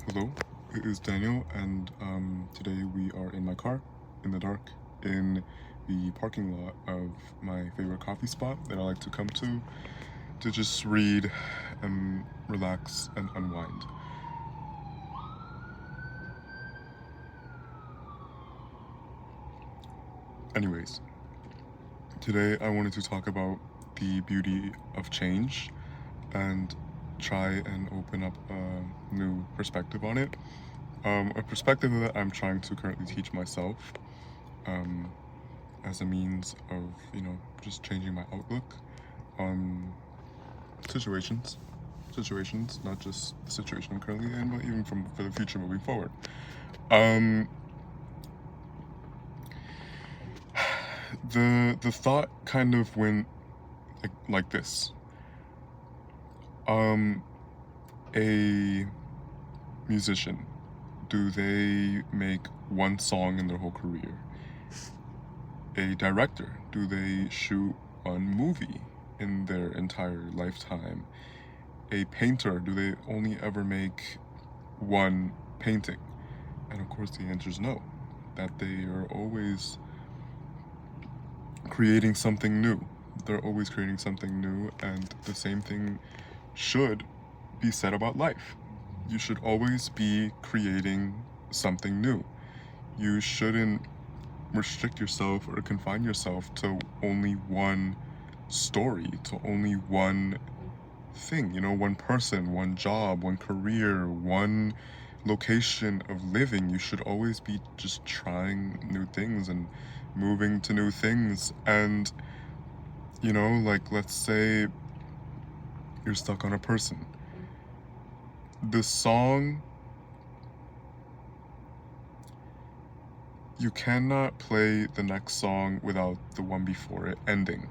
Hello, it is Daniel, and today we are in my car, in the dark, in the parking lot of my favorite coffee spot that I like to come to just read and relax and unwind. Anyways, today I wanted to talk about the beauty of change and try and open up a new perspective on it. A perspective that I'm trying to currently teach myself um, as a means of, just changing my outlook on situations. Situations, not just the situation I'm currently in, but even for the future moving forward. Um, the thought kind of went like this. A musician, do they make one song in their whole career? A director, do they shoot one movie in their entire lifetime? A painter, do they only ever make one painting? And of course the answer is no, that they are always creating something new. They're always creating something new, and the same thing should be said about life. You should always be creating something new. You shouldn't restrict yourself or confine yourself to only one story, to only one thing, one person, one job, one career, one location of living. You should always be just trying new things and moving to new things. And, like, let's say you're stuck on a person. The song, you cannot play the next song without the one before it ending.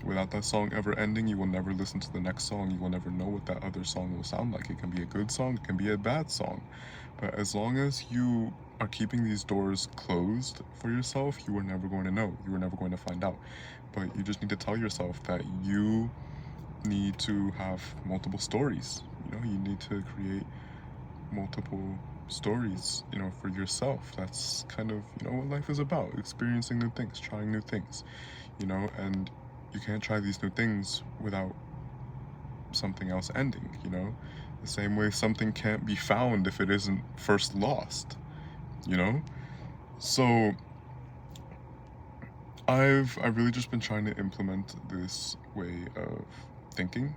Without that song ever ending, you will never listen to the next song. You will never know what that other song will sound like. It can be a good song, it can be a bad song. But as long as you are keeping these doors closed for yourself, you are never going to know. You are never going to find out. But you just need to tell yourself that you need to have multiple stories. You need to create multiple stories, for yourself. That's kind of, what life is about, experiencing new things, trying new things, and you can't try these new things without something else ending, the same way something can't be found if it isn't first lost, you know? So I've really just been trying to implement this way of thinking,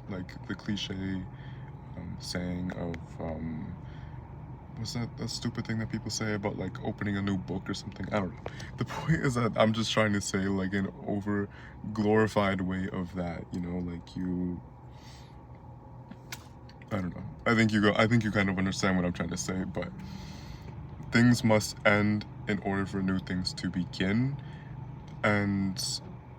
like the cliche saying of what's that stupid thing that people say about like opening a new book or something? I don't know. The point is that I'm just trying to say like an over glorified way of that, like I don't know. I think you kind of understand what I'm trying to say, but things must end in order for new things to begin, and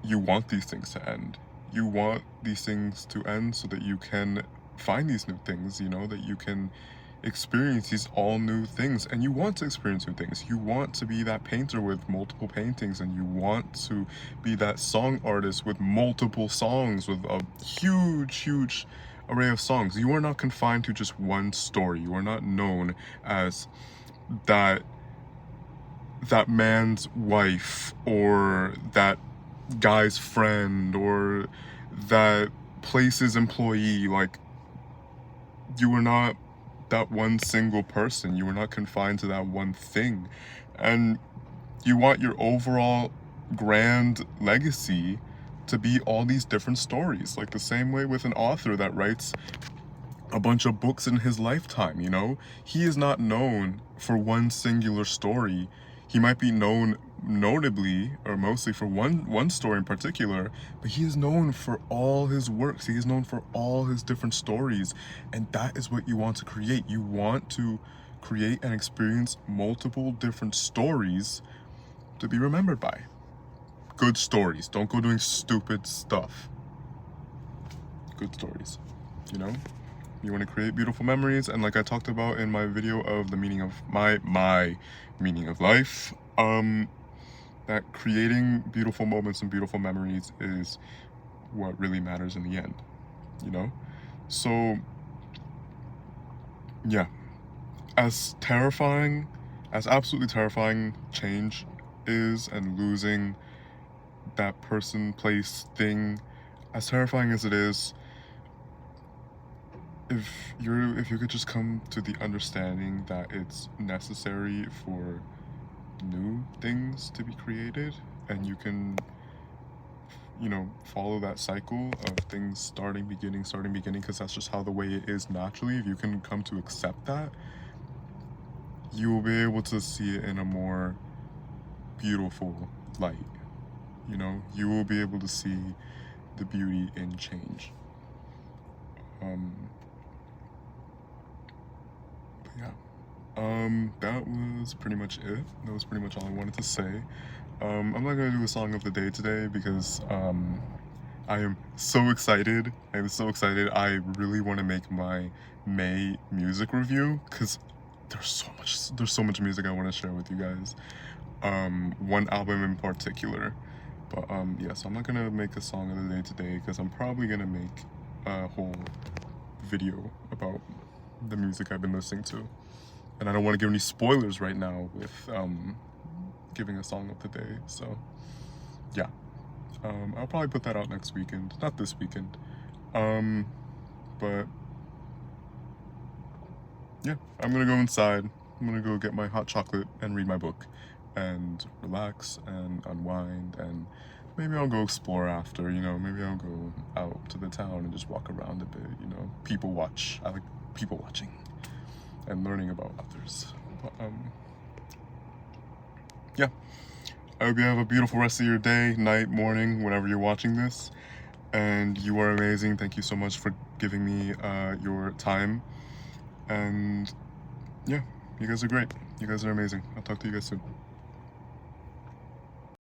you want these things to end. You want these things to end so that you can find these new things, that you can experience these all new things. And you want to experience new things. You want to be that painter with multiple paintings, and you want to be that song artist with multiple songs, with a huge array of songs. You are not confined to just one story. You are not known as that man's wife, or that guy's friend, or that place's employee. Like, you are not that one single person. You are not confined to that one thing. And you want your overall grand legacy to be all these different stories. Like the same way with an author that writes a bunch of books in his lifetime, he is not known for one singular story. He might be known notably or mostly for one story in particular, but he is known for all his works. He is known for all his different stories, and that is what you want to create. You want to create and experience multiple different stories to be remembered by. Good stories. Don't go doing stupid stuff. Good stories, You want to create beautiful memories, and like I talked about in my video of the meaning of my meaning of life, that creating beautiful moments and beautiful memories is what really matters in the end, So yeah, as terrifying, as absolutely terrifying change is, and losing that person, place, thing, as terrifying as it is, if you could just come to the understanding that it's necessary for new things to be created, and you can, you know, follow that cycle of things starting, beginning, because that's just how the way it is naturally. If you can come to accept that, you will be able to see it in a more beautiful light. You know, you will be able to see the beauty in change. But yeah, that was pretty much it. That was pretty much all I wanted to say. I'm not gonna do a song of the day today because I am so excited. I'm so excited. I really want to make my May music review because there's so much music I want to share with you guys. One album in particular. But yeah, so I'm not gonna make a song of the day today because I'm probably gonna make a whole video about the music I've been listening to. And I don't want to give any spoilers right now with giving a song of the day. So yeah. I'll probably put that out next weekend, not this weekend. But yeah, I'm gonna go inside. I'm gonna go get my hot chocolate and read my book and relax and unwind, and maybe I'll go explore after, you know, maybe I'll go out to the town and just walk around a bit, you know, people watch. I like people watching and learning about others. But yeah. I hope you have a beautiful rest of your day, night, morning, whenever you're watching this. And you are amazing. Thank you so much for giving me your time. And yeah, you guys are great. You guys are amazing. I'll talk to you guys soon.